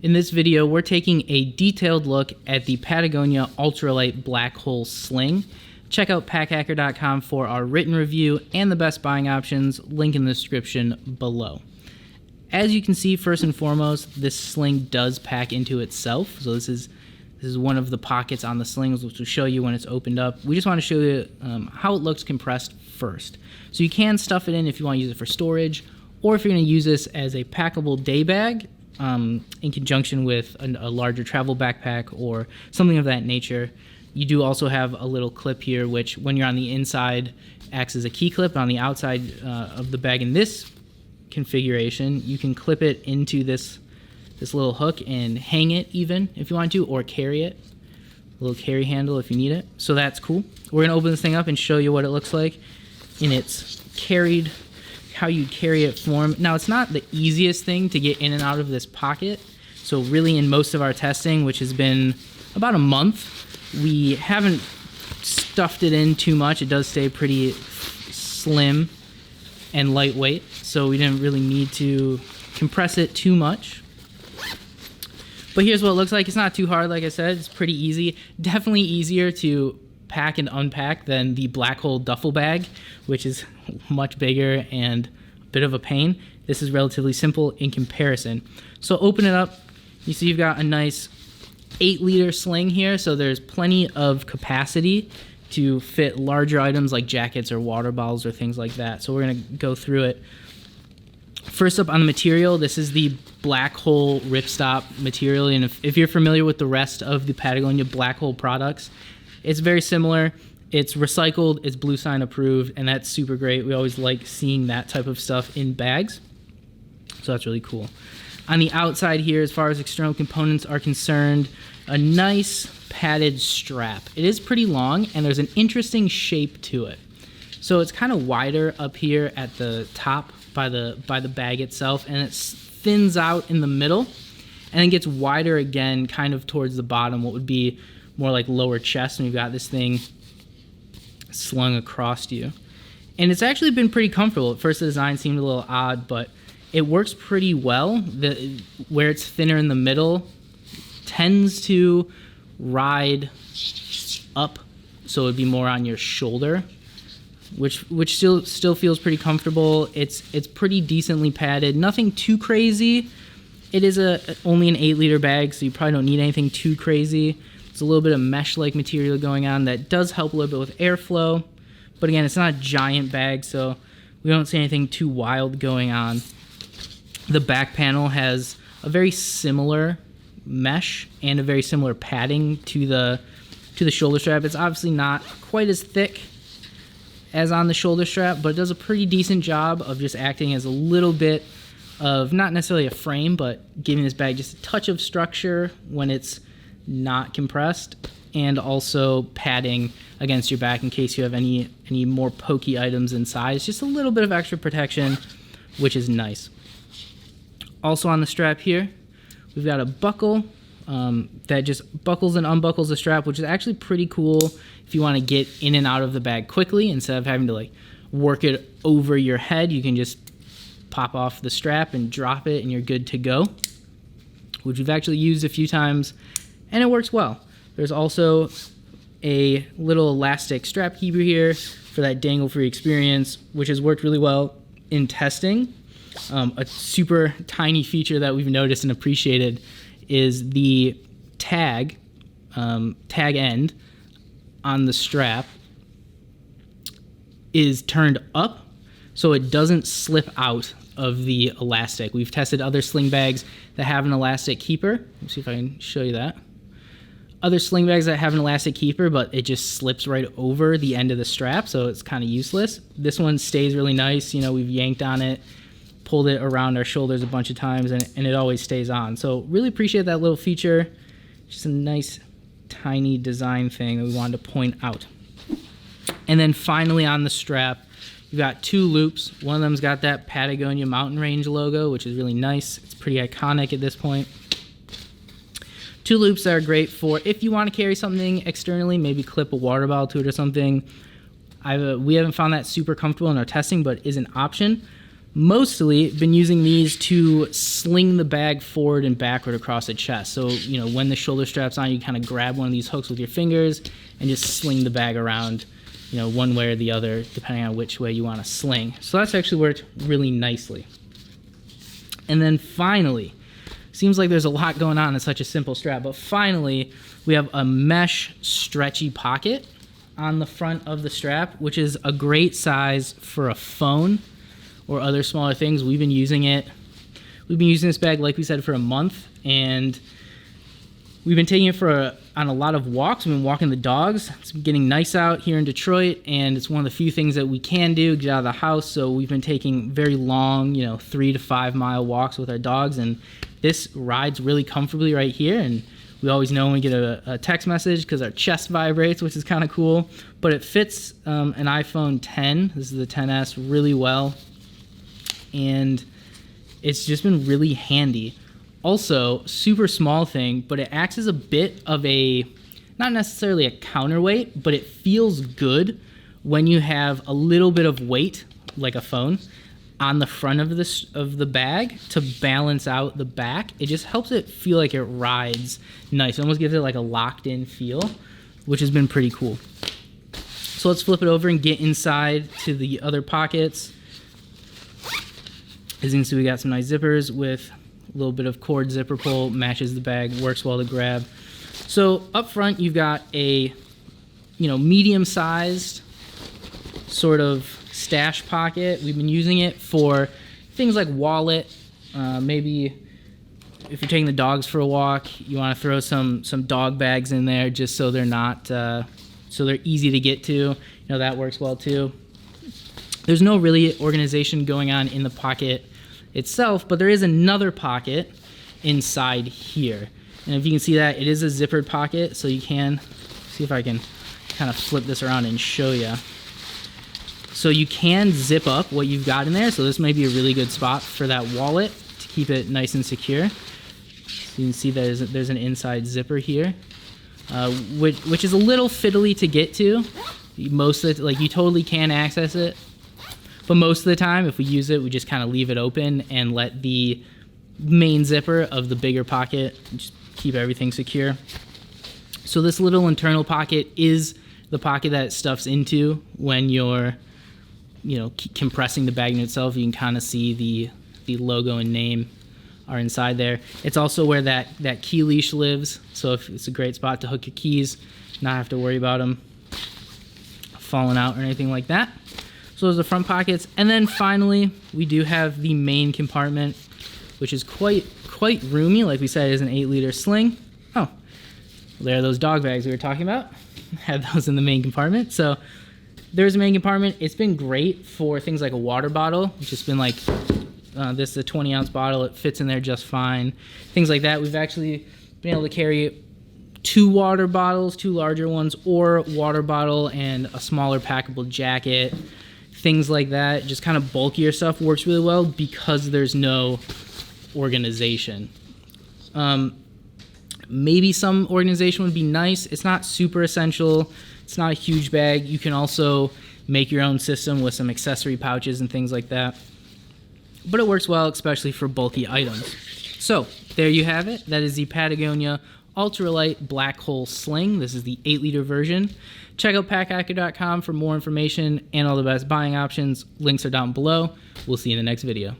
In this video, we're taking a detailed look at the Patagonia Ultralight Black Hole Sling. Check out packhacker.com for our written review and the best buying options, link in the description below. As you can see, first and foremost, this sling does pack into itself. So this is one of the pockets on the sling, which will show you when it's opened up. We just want to show you how it looks compressed first. So you can stuff it in if you want to use it for storage, or if you're going to use this as a packable day bag in conjunction with a larger travel backpack or something of that nature. You do also have a little clip here, which when you're on the inside acts as a key clip. On the outside of the bag in this configuration, you can clip it into this little hook and hang it even if you want to, or carry it. A little carry handle if you need it. So that's cool. We're going to open this thing up and show you what it looks like in its carried, how you carry it form. Now, it's not the easiest thing to get in and out of this pocket. So really, in most of our testing, which has been about a month, we haven't stuffed it in too much. It does stay pretty slim and lightweight, so we didn't really need to compress it too much. But here's what it looks like. It's not too hard, like I said. It's pretty easy. Definitely easier to pack and unpack than the black hole duffel bag, which is much bigger and a bit of a pain. This is relatively simple in comparison. So open it up. You see you've got a nice 8-liter sling here, so there's plenty of capacity to fit larger items like jackets or water bottles or things like that. So we're going to go through it. First up on the material, this is the black hole ripstop material, and if you're familiar with the rest of the Patagonia black hole products, it's very similar. It's recycled, it's Blue Sign approved, and that's super great. We always like seeing that type of stuff in bags, so that's really cool. On the outside here, as far as external components are concerned, a nice padded strap. It is pretty long, and there's an interesting shape to it. So it's kind of wider up here at the top by the bag itself, and it thins out in the middle, and then gets wider again kind of towards the bottom, what would be more like lower chest, and you've got this thing slung across you. And it's actually been pretty comfortable. At first the design seemed a little odd, but it works pretty well. Where it's thinner in the middle tends to ride up, so it would be more on your shoulder, which still feels pretty comfortable. It's pretty decently padded, nothing too crazy. It is only an 8-liter bag, so you probably don't need anything too crazy. There's a little bit of mesh-like material going on that does help a little bit with airflow, but again, it's not a giant bag, so we don't see anything too wild going on. The back panel has a very similar mesh and a very similar padding to the shoulder strap. It's obviously not quite as thick as on the shoulder strap, but it does a pretty decent job of just acting as a little bit of, not necessarily a frame, but giving this bag just a touch of structure when it's not compressed, and also padding against your back in case you have any more pokey items inside. It's just a little bit of extra protection, which is nice. Also on the strap here, we've got a buckle that just buckles and unbuckles the strap, which is actually pretty cool if you want to get in and out of the bag quickly. Instead of having to like work it over your head, you can just pop off the strap and drop it and you're good to go, which we've actually used a few times and it works well. There's also a little elastic strap keeper here for that dangle-free experience, which has worked really well in testing. A super tiny feature that we've noticed and appreciated is the tag end on the strap is turned up so it doesn't slip out of the elastic. We've tested other sling bags that have an elastic keeper. Let me see if I can show you that. Other sling bags that have an elastic keeper, but it just slips right over the end of the strap, so it's kind of useless. This one stays really nice. You know, we've yanked on it, pulled it around our shoulders a bunch of times, and it always stays on. So really appreciate that little feature. Just a nice tiny design thing that we wanted to point out. And then finally on the strap, you've got 2 loops. One of them's got that Patagonia mountain range logo, which is really nice. It's pretty iconic at this point. 2 loops that are great for if you want to carry something externally, maybe clip a water bottle to it or something. We haven't found that super comfortable in our testing, but is an option. Mostly been using these to sling the bag forward and backward across the chest. So, you know, when the shoulder strap's on, you kind of grab one of these hooks with your fingers and just sling the bag around, you know, one way or the other, depending on which way you want to sling. So that's actually worked really nicely. And then finally, seems like there's a lot going on in such a simple strap, but finally we have a mesh stretchy pocket on the front of the strap, which is a great size for a phone or other smaller things. We've been using this bag, like we said, for a month, and we've been taking it on a lot of walks. We've been walking the dogs. It's getting nice out here in Detroit, and it's one of the few things that we can do, get out of the house. So we've been taking very long, 3 to 5 mile walks with our dogs, and this rides really comfortably right here. And we always know when we get a text message because our chest vibrates, which is kind of cool. But it fits an iPhone 10. This is the 10s really well, and it's just been really handy. Also, super small thing, but it acts as a bit of not necessarily a counterweight, but it feels good when you have a little bit of weight, like a phone, on the front of the bag to balance out the back. It just helps it feel like it rides nice. It almost gives it like a locked-in feel, which has been pretty cool. So let's flip it over and get inside to the other pockets. As you can see, we got some nice zippers with a little bit of cord zipper pull, matches the bag, works well to grab. So up front, you've got a medium-sized sort of stash pocket. We've been using it for things like wallet. Maybe if you're taking the dogs for a walk, you want to throw some dog bags in there just so they're not so they're easy to get to. That works well too. There's no really organization going on in the pocket itself, but there is another pocket inside here. And if you can see that, it is a zippered pocket, so you can see if I can kind of flip this around and show you. So you can zip up what you've got in there, so this might be a really good spot for that wallet to keep it nice and secure. So you can see there's an inside zipper here, which is a little fiddly to get to. Most of it, you totally can access it, but most of the time, if we use it, we just kind of leave it open and let the main zipper of the bigger pocket just keep everything secure. So this little internal pocket is the pocket that it stuffs into when you're, compressing the bag in itself. You can kind of see the logo and name are inside there. It's also where that key leash lives, so if it's a great spot to hook your keys, not have to worry about them falling out or anything like that. So those are the front pockets. And then finally, we do have the main compartment, which is quite roomy. Like we said, it is an 8-liter Sling. Oh, there are those dog bags we were talking about. Had those in the main compartment. So there's a main compartment. It's been great for things like a water bottle. It's just been like, this is a 20-ounce bottle. It fits in there just fine. Things like that. We've actually been able to carry 2 water bottles, 2 larger ones, or water bottle and a smaller packable jacket. Things like that, just kind of bulkier stuff works really well because there's no organization. Maybe some organization would be nice. It's not super essential. It's not a huge bag. You can also make your own system with some accessory pouches and things like that. But it works well, especially for bulky items. So there you have it. That is the Patagonia Ultralight Black Hole Sling. This is the 8-liter version. Check out packhacker.com for more information and all the best buying options. Links are down below. We'll see you in the next video.